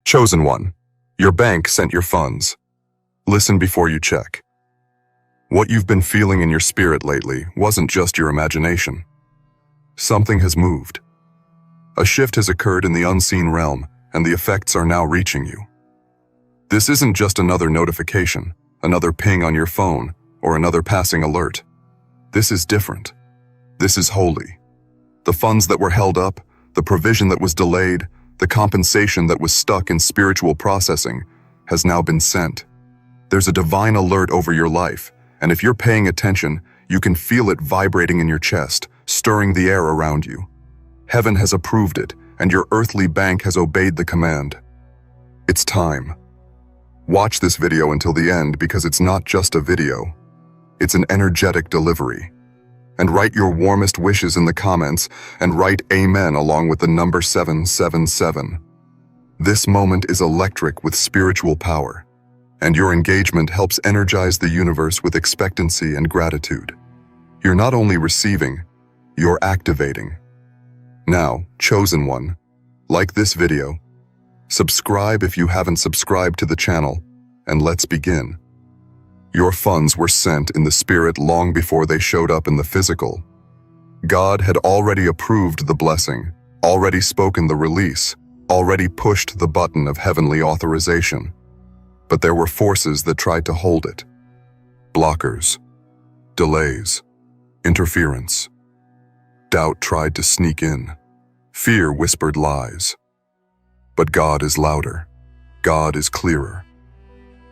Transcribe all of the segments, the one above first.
Chosen one. Your bank sent your funds. Listen before you check. What you've been feeling in your spirit lately wasn't just your imagination. Something has moved. A shift has occurred in the unseen realm, and the effects are now reaching you. This isn't just another notification, another ping on your phone, or another passing alert. This is different. This is holy. The funds that were held up, the provision that was delayed, the compensation that was stuck in spiritual processing has now been sent. There's a divine alert over your life, and if you're paying attention, you can feel it vibrating in your chest, stirring the air around you. Heaven has approved it, and your earthly bank has obeyed the command. It's time. Watch this video until the end because it's not just a video. It's an energetic delivery. And write your warmest wishes in the comments and write Amen along with the number 777. This moment is electric with spiritual power, and your engagement helps energize the universe with expectancy and gratitude. You're not only receiving, you're activating. Now, chosen one, like this video, subscribe if you haven't subscribed to the channel, and let's begin. Your funds were sent in the spirit long before they showed up in the physical. God had already approved the blessing, already spoken the release, already pushed the button of heavenly authorization. But there were forces that tried to hold it. Blockers, delays, interference. Doubt tried to sneak in. Fear whispered lies. But God is louder. God is clearer.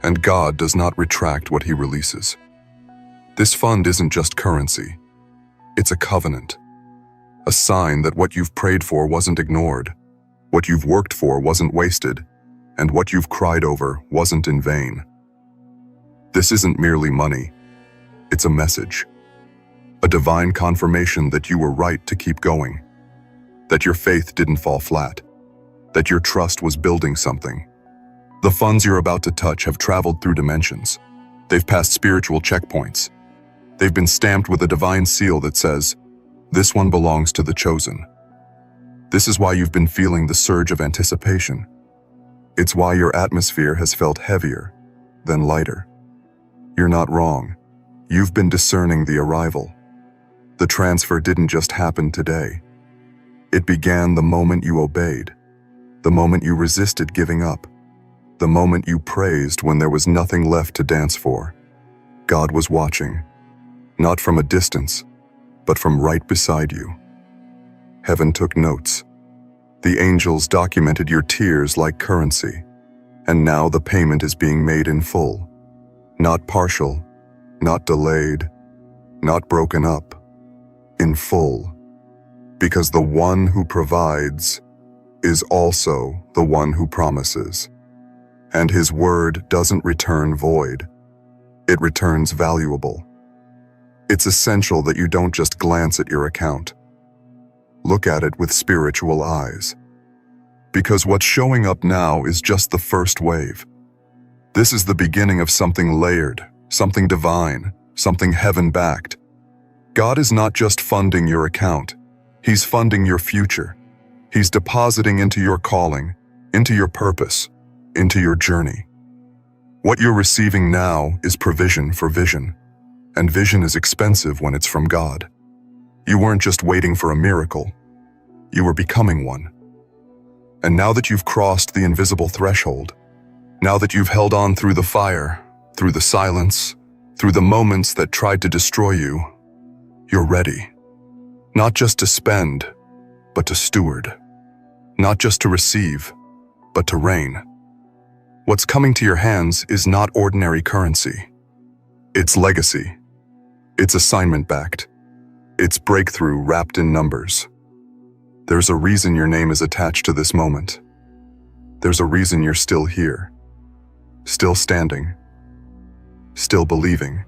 And God does not retract what He releases. This fund isn't just currency. It's a covenant. A sign that what you've prayed for wasn't ignored, what you've worked for wasn't wasted, and what you've cried over wasn't in vain. This isn't merely money. It's a message. A divine confirmation that you were right to keep going, that your faith didn't fall flat, that your trust was building something. The funds you're about to touch have traveled through dimensions. They've passed spiritual checkpoints. They've been stamped with a divine seal that says, "This one belongs to the chosen." This is why you've been feeling the surge of anticipation. It's why your atmosphere has felt heavier, then lighter. You're not wrong. You've been discerning the arrival. The transfer didn't just happen today. It began the moment you obeyed, the moment you resisted giving up, the moment you praised when there was nothing left to dance for. God was watching, not from a distance, but from right beside you. Heaven took notes. The angels documented your tears like currency, and now the payment is being made in full. Not partial, not delayed, not broken up, in full. Because the one who provides is also the one who promises. And His word doesn't return void. It returns valuable. It's essential that you don't just glance at your account. Look at it with spiritual eyes. Because what's showing up now is just the first wave. This is the beginning of something layered, something divine, something heaven-backed. God is not just funding your account. He's funding your future. He's depositing into your calling, into your purpose, into your journey. What you're receiving now is provision for vision, and vision is expensive when it's from God. You weren't just waiting for a miracle, you were becoming one. And now that you've crossed the invisible threshold, now that you've held on through the fire, through the silence, through the moments that tried to destroy you, you're ready. Not just to spend, but to steward. Not just to receive, but to reign. What's coming to your hands is not ordinary currency. It's legacy. It's assignment-backed. It's breakthrough wrapped in numbers. There's a reason your name is attached to this moment. There's a reason you're still here. Still standing. Still believing.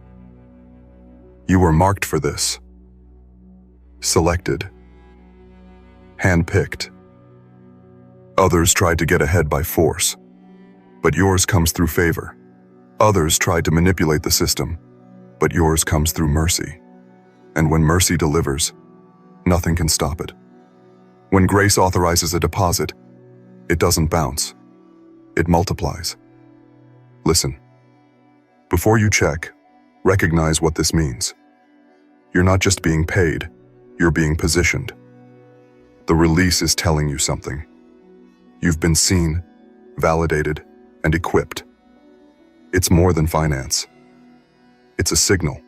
You were marked for this. Selected. Handpicked. Others tried to get ahead by force. But yours comes through favor. Others tried to manipulate the system, but yours comes through mercy. And when mercy delivers, nothing can stop it. When grace authorizes a deposit, it doesn't bounce. it multiplies. Listen. Before you check, recognize what this means. You're not just being paid, you're being positioned. The release is telling you something. You've been seen, validated, and equipped. It's more than finance. It's a signal.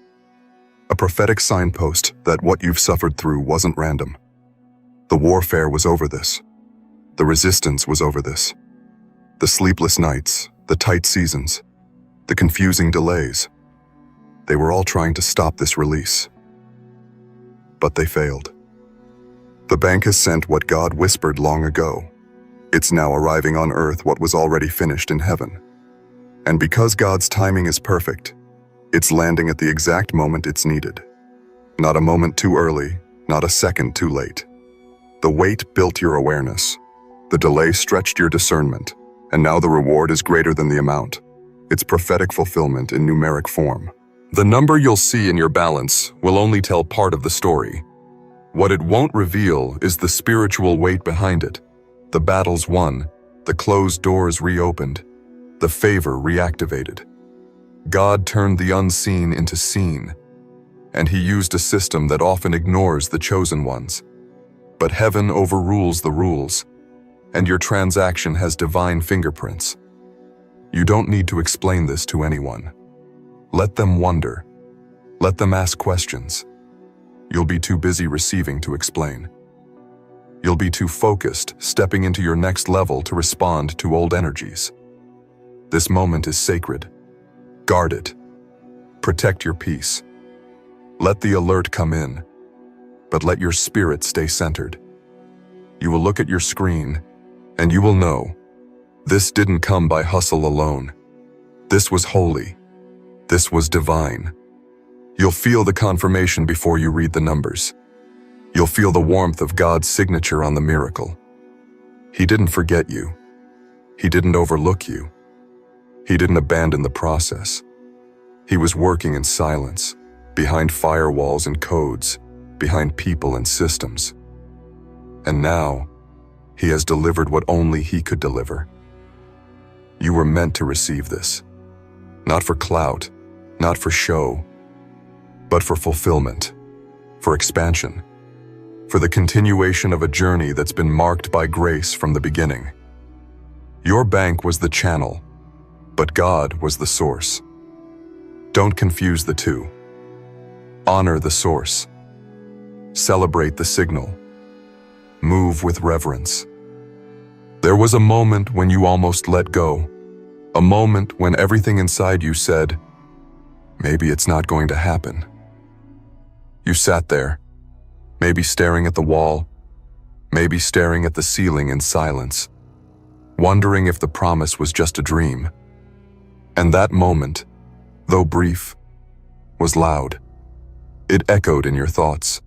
A prophetic signpost that what you've suffered through wasn't random. The warfare was over this. The resistance was over this. The sleepless nights, the tight seasons, the confusing delays. They were all trying to stop this release. But they failed. The bank has sent what God whispered long ago. It's now arriving on earth what was already finished in heaven. And because God's timing is perfect, it's landing at the exact moment it's needed. Not a moment too early, not a second too late. The wait built your awareness. The delay stretched your discernment. And now the reward is greater than the amount. It's prophetic fulfillment in numeric form. The number you'll see in your balance will only tell part of the story. What it won't reveal is the spiritual weight behind it. The battles won, the closed doors reopened, the favor reactivated. God turned the unseen into seen, and He used a system that often ignores the chosen ones. But heaven overrules the rules, and your transaction has divine fingerprints. You don't need to explain this to anyone. Let them wonder. Let them ask questions. You'll be too busy receiving to explain. You'll be too focused, stepping into your next level to respond to old energies. This moment is sacred. Guard it. Protect your peace. Let the alert come in, but let your spirit stay centered. You will look at your screen, and you will know, this didn't come by hustle alone. This was holy. This was divine. You'll feel the confirmation before you read the numbers. You'll feel the warmth of God's signature on the miracle. He didn't forget you. He didn't overlook you. He didn't abandon the process. He was working in silence, behind firewalls and codes, behind people and systems. And now, He has delivered what only He could deliver. You were meant to receive this. Not for clout, not for show, but for fulfillment, for expansion, for the continuation of a journey that's been marked by grace from the beginning. Your bank was the channel, but God was the source. Don't confuse the two. Honor the source. Celebrate the signal. Move with reverence. There was a moment when you almost let go, a moment when everything inside you said, maybe it's not going to happen. You sat there, maybe staring at the wall, maybe staring at the ceiling in silence, wondering if the promise was just a dream. And that moment, though brief, was loud. It echoed in your thoughts.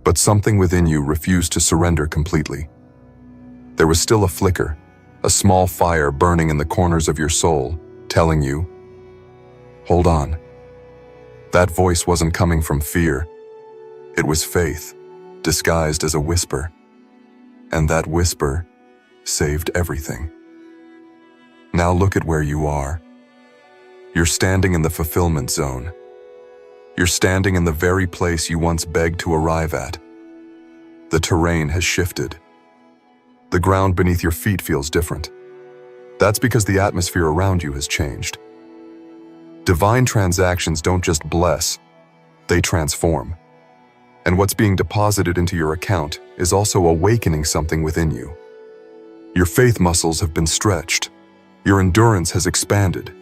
But something within you refused to surrender completely. There was still a flicker, a small fire burning in the corners of your soul, telling you, hold on. That voice wasn't coming from fear. It was faith, disguised as a whisper. And that whisper saved everything. Now look at where you are. You're standing in the fulfillment zone. You're standing in the very place you once begged to arrive at. The terrain has shifted. The ground beneath your feet feels different. That's because the atmosphere around you has changed. Divine transactions don't just bless, they transform. And what's being deposited into your account is also awakening something within you. Your faith muscles have been stretched. Your endurance has expanded.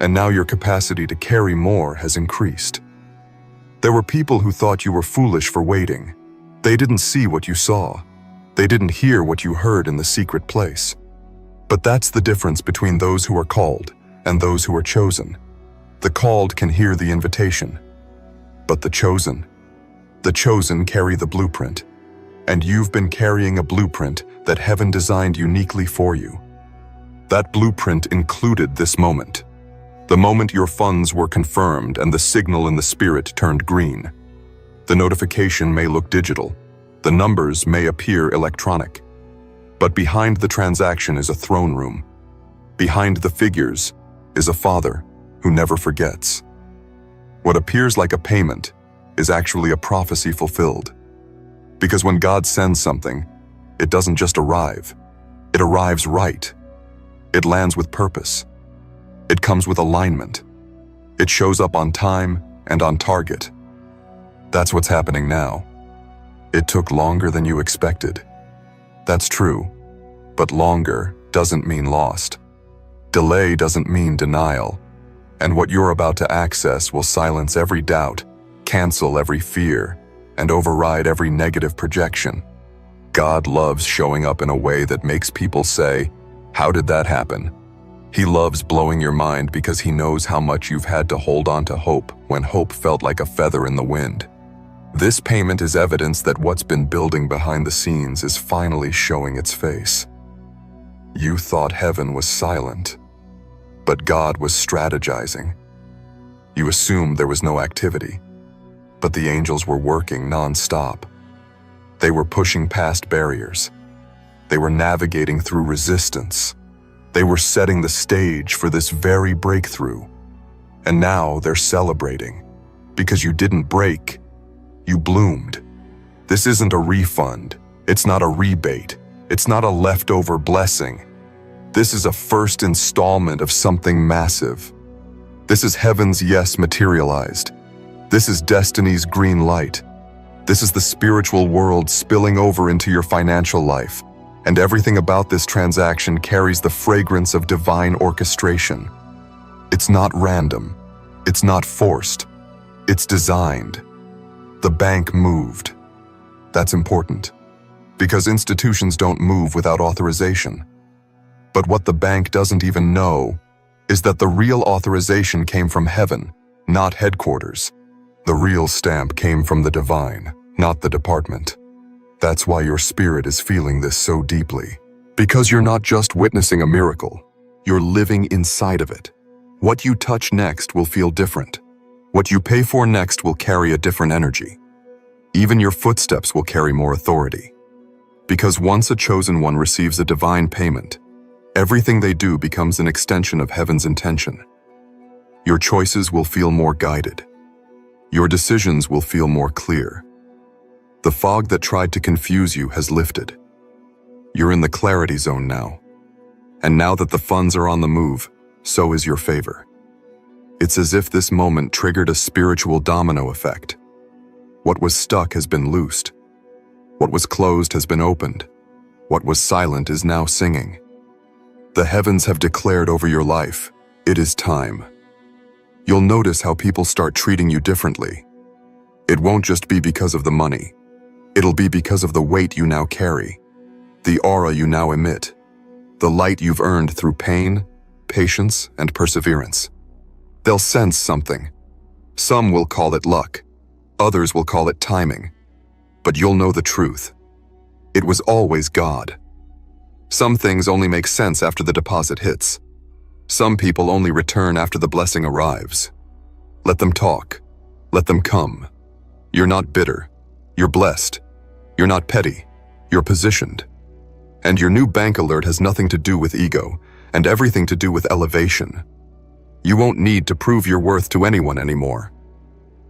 And now your capacity to carry more has increased. There were people who thought you were foolish for waiting. They didn't see what you saw. They didn't hear what you heard in the secret place. But that's the difference between those who are called and those who are chosen. The called can hear the invitation, but the chosen carry the blueprint. And you've been carrying a blueprint that heaven designed uniquely for you. That blueprint included this moment. The moment your funds were confirmed and the signal in the spirit turned green. The notification may look digital. The numbers may appear electronic. But behind the transaction is a throne room. Behind the figures is a Father who never forgets. What appears like a payment is actually a prophecy fulfilled. Because when God sends something, it doesn't just arrive. It arrives right. It lands with purpose. It comes with alignment. It shows up on time and on target. That's what's happening now. It took longer than you expected. That's true, but longer doesn't mean lost. Delay doesn't mean denial, and what you're about to access will silence every doubt, cancel every fear, and override every negative projection. God loves showing up in a way that makes people say, "How did that happen?" He loves blowing your mind because he knows how much you've had to hold on to hope when hope felt like a feather in the wind. This payment is evidence that what's been building behind the scenes is finally showing its face. You thought heaven was silent, but God was strategizing. You assumed there was no activity, but the angels were working non-stop. They were pushing past barriers. They were navigating through resistance. They were setting the stage for this very breakthrough. And now they're celebrating. Because you didn't break, you bloomed. This isn't a refund. It's not a rebate. It's not a leftover blessing. This is a first installment of something massive. This is heaven's yes materialized. This is destiny's green light. This is the spiritual world spilling over into your financial life. And everything about this transaction carries the fragrance of divine orchestration. It's not random. It's not forced. It's designed. The bank moved. That's important, because institutions don't move without authorization. But what the bank doesn't even know is that the real authorization came from heaven, not headquarters. The real stamp came from the divine, not the department. That's why your spirit is feeling this so deeply. Because you're not just witnessing a miracle, you're living inside of it. What you touch next will feel different. What you pay for next will carry a different energy. Even your footsteps will carry more authority. Because once a chosen one receives a divine payment, everything they do becomes an extension of heaven's intention. Your choices will feel more guided. Your decisions will feel more clear. The fog that tried to confuse you has lifted. You're in the clarity zone now. And now that the funds are on the move, so is your favor. It's as if this moment triggered a spiritual domino effect. What was stuck has been loosed. What was closed has been opened. What was silent is now singing. The heavens have declared over your life, it is time. You'll notice how people start treating you differently. It won't just be because of the money. It'll be because of the weight you now carry, the aura you now emit, the light you've earned through pain, patience, and perseverance. They'll sense something. Some will call it luck. Others will call it timing. But you'll know the truth. It was always God. Some things only make sense after the deposit hits. Some people only return after the blessing arrives. Let them talk. Let them come. You're not bitter. You're blessed. You're not petty. You're positioned. And your new bank alert has nothing to do with ego and everything to do with elevation. You won't need to prove your worth to anyone anymore.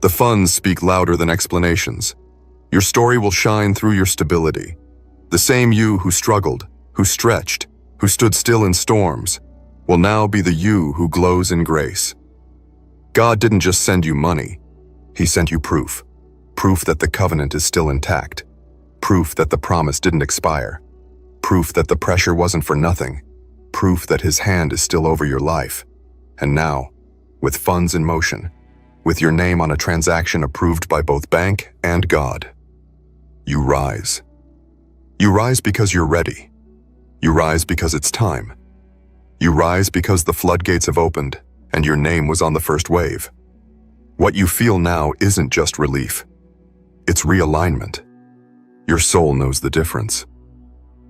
The funds speak louder than explanations. Your story will shine through your stability. The same you who struggled, who stretched, who stood still in storms, will now be the you who glows in grace. God didn't just send you money. He sent you proof. Proof that the covenant is still intact. Proof that the promise didn't expire. Proof that the pressure wasn't for nothing. Proof that his hand is still over your life. And now, with funds in motion, with your name on a transaction approved by both bank and God, you rise. You rise because you're ready. You rise because it's time. You rise because the floodgates have opened and your name was on the first wave. What you feel now isn't just relief. It's realignment. Your soul knows the difference.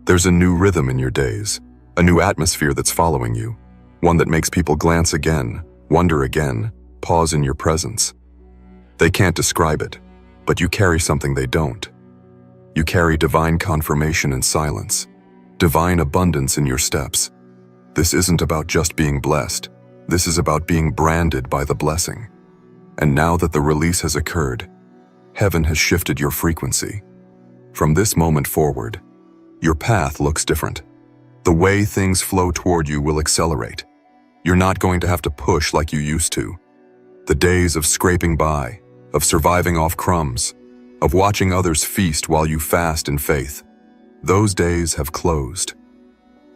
There's a new rhythm in your days, a new atmosphere that's following you, one that makes people glance again, wonder again, pause in your presence. They can't describe it, but you carry something they don't. You carry divine confirmation in silence, divine abundance in your steps, This isn't about just being blessed. This is about being branded by the blessing. And now that the release has occurred, heaven has shifted your frequency. From this moment forward, your path looks different. The way things flow toward you will accelerate. You're not going to have to push like you used to. The days of scraping by, of surviving off crumbs, of watching others feast while you fast in faith, those days have closed.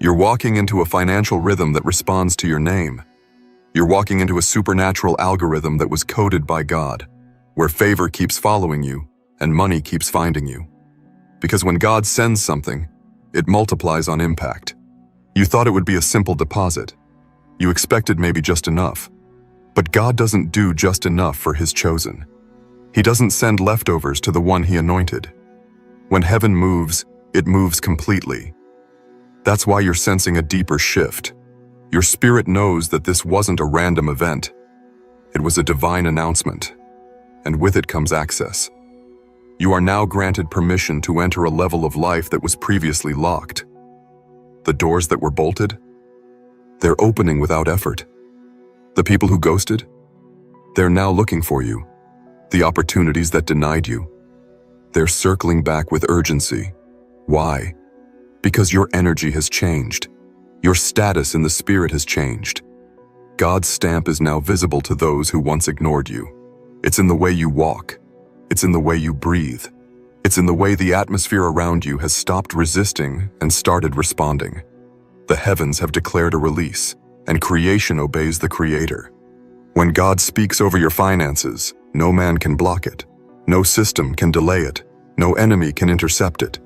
You're walking into a financial rhythm that responds to your name. You're walking into a supernatural algorithm that was coded by God, where favor keeps following you and money keeps finding you. Because when God sends something, it multiplies on impact. You thought it would be a simple deposit. You expected maybe just enough. But God doesn't do just enough for His chosen. He doesn't send leftovers to the one He anointed. When heaven moves, it moves completely. That's why you're sensing a deeper shift. Your spirit knows that this wasn't a random event. It was a divine announcement. And with it comes access. You are now granted permission to enter a level of life that was previously locked. The doors that were bolted, they're opening without effort. The people who ghosted, they're now looking for you. The opportunities that denied you, they're circling back with urgency. Why? Because your energy has changed. Your status in the spirit has changed. God's stamp is now visible to those who once ignored you. It's in the way you walk. It's in the way you breathe. It's in the way the atmosphere around you has stopped resisting and started responding. The heavens have declared a release, and creation obeys the Creator. When God speaks over your finances, no man can block it. No system can delay it. No enemy can intercept it.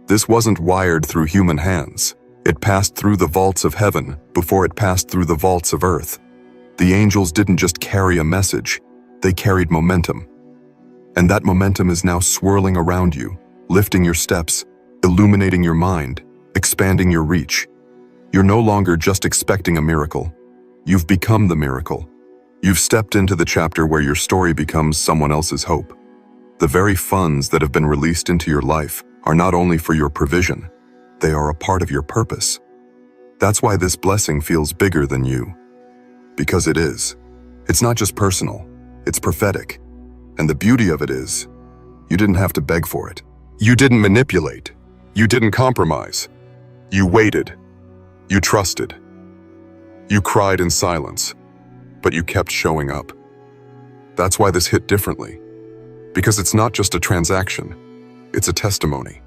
This wasn't wired through human hands. It passed through the vaults of heaven before it passed through the vaults of earth. The angels didn't just carry a message, they carried momentum. And that momentum is now swirling around you, lifting your steps, illuminating your mind, expanding your reach. You're no longer just expecting a miracle. You've become the miracle. You've stepped into the chapter where your story becomes someone else's hope. The very funds that have been released into your life are not only for your provision, they are a part of your purpose. That's why this blessing feels bigger than you. Because it is. It's not just personal, it's prophetic. And the beauty of it is, you didn't have to beg for it. You didn't manipulate. You didn't compromise. You waited. You trusted. You cried in silence, but you kept showing up. That's why this hit differently. Because it's not just a transaction, it's a testimony.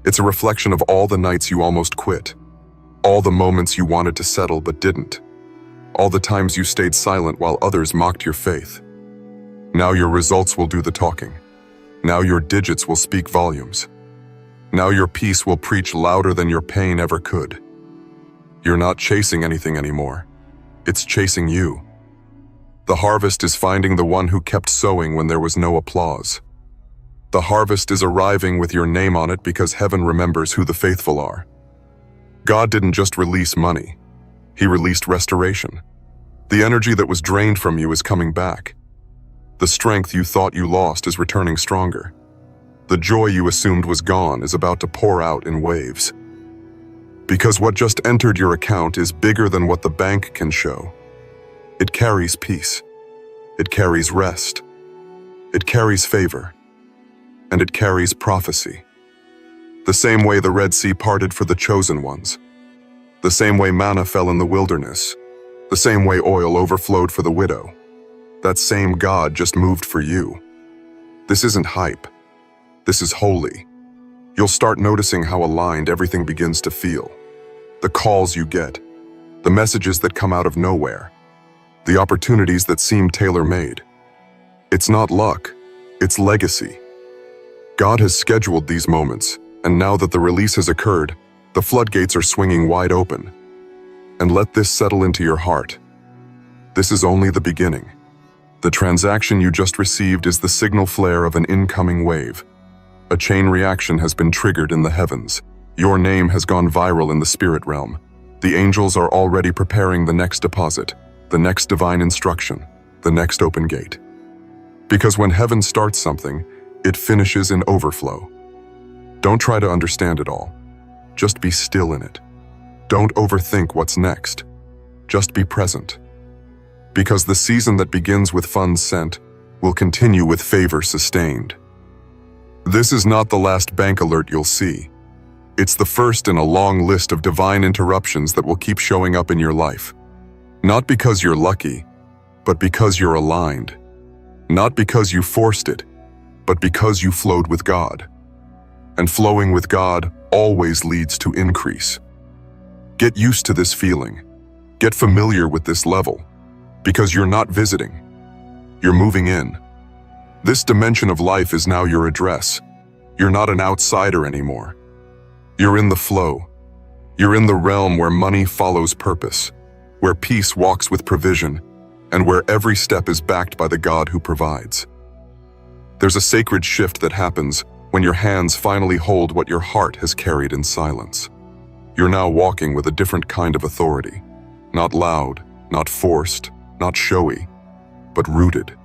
It's a reflection of all the nights you almost quit, all the moments you wanted to settle but didn't, all the times you stayed silent while others mocked your faith. Now your results will do the talking. Now your digits will speak volumes. Now your peace will preach louder than your pain ever could. You're not chasing anything anymore. It's chasing you. The harvest is finding the one who kept sowing when there was no applause. The harvest is arriving with your name on it because heaven remembers who the faithful are. God didn't just release money. He released restoration. The energy that was drained from you is coming back. The strength you thought you lost is returning stronger. The joy you assumed was gone is about to pour out in waves. Because what just entered your account is bigger than what the bank can show. It carries peace. It carries rest. It carries favor. And it carries prophecy. The same way the Red Sea parted for the chosen ones. The same way manna fell in the wilderness. The same way oil overflowed for the widow. That same God just moved for you. This isn't hype. This is holy. You'll start noticing how aligned everything begins to feel. The calls you get, the messages that come out of nowhere, the opportunities that seem tailor-made. It's not luck, it's legacy. God has scheduled these moments, and now that the release has occurred, the floodgates are swinging wide open. And let this settle into your heart. This is only the beginning. The transaction you just received is the signal flare of an incoming wave. A chain reaction has been triggered in the heavens. Your name has gone viral in the spirit realm. The angels are already preparing the next deposit, the next divine instruction, the next open gate. Because when heaven starts something, it finishes in overflow. Don't try to understand it all. Just be still in it. Don't overthink what's next. Just be present. Because the season that begins with funds sent will continue with favor sustained. This is not the last bank alert you'll see. It's the first in a long list of divine interruptions that will keep showing up in your life. Not because you're lucky, but because you're aligned. Not because you forced it, but because you flowed with God. And flowing with God always leads to increase. Get used to this feeling. Get familiar with this level, because you're not visiting. You're moving in. This dimension of life is now your address. You're not an outsider anymore. You're in the flow. You're in the realm where money follows purpose, where peace walks with provision, and where every step is backed by the God who provides. There's a sacred shift that happens when your hands finally hold what your heart has carried in silence. You're now walking with a different kind of authority. Not loud, not forced, not showy, but rooted.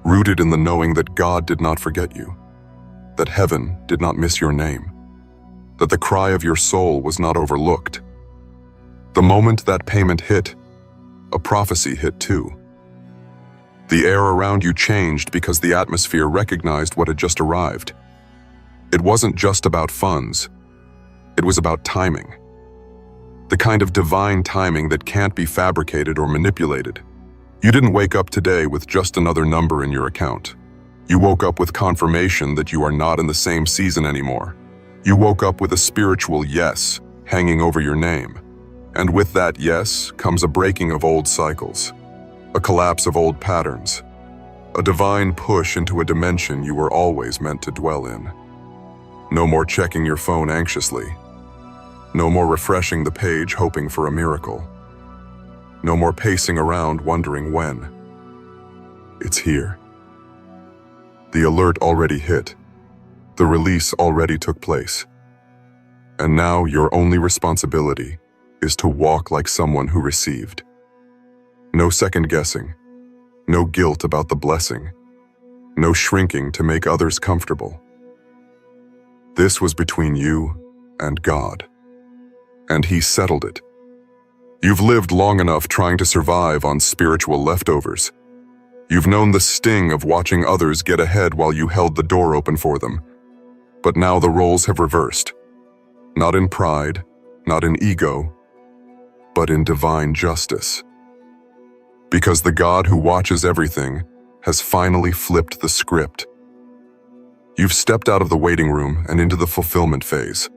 Rooted in the knowing that God did not forget you, that heaven did not miss your name, that the cry of your soul was not overlooked. The moment that payment hit, a prophecy hit too. The air around you changed because the atmosphere recognized what had just arrived. It wasn't just about funds. It was about timing. The kind of divine timing that can't be fabricated or manipulated. You didn't wake up today with just another number in your account. You woke up with confirmation that you are not in the same season anymore. You woke up with a spiritual yes hanging over your name. And with that yes comes a breaking of old cycles, a collapse of old patterns, a divine push into a dimension you were always meant to dwell in. No more checking your phone anxiously. No more refreshing the page hoping for a miracle. No more pacing around wondering when. It's here. The alert already hit. The release already took place. And now your only responsibility is to walk like someone who received. No second guessing. No guilt about the blessing. No shrinking to make others comfortable. This was between you and God. And He settled it. You've lived long enough trying to survive on spiritual leftovers. You've known the sting of watching others get ahead while you held the door open for them. But now the roles have reversed. Not in pride, not in ego, but in divine justice. Because the God who watches everything has finally flipped the script. You've stepped out of the waiting room and into the fulfillment phase.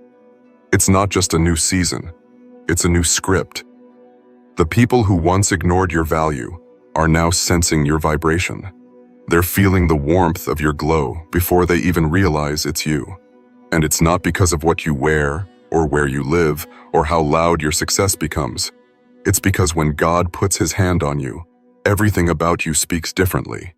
It's not just a new season, it's a new script. The people who once ignored your value are now sensing your vibration. They're feeling the warmth of your glow before they even realize it's you. And it's not because of what you wear, or where you live, or how loud your success becomes. It's because when God puts His hand on you, everything about you speaks differently.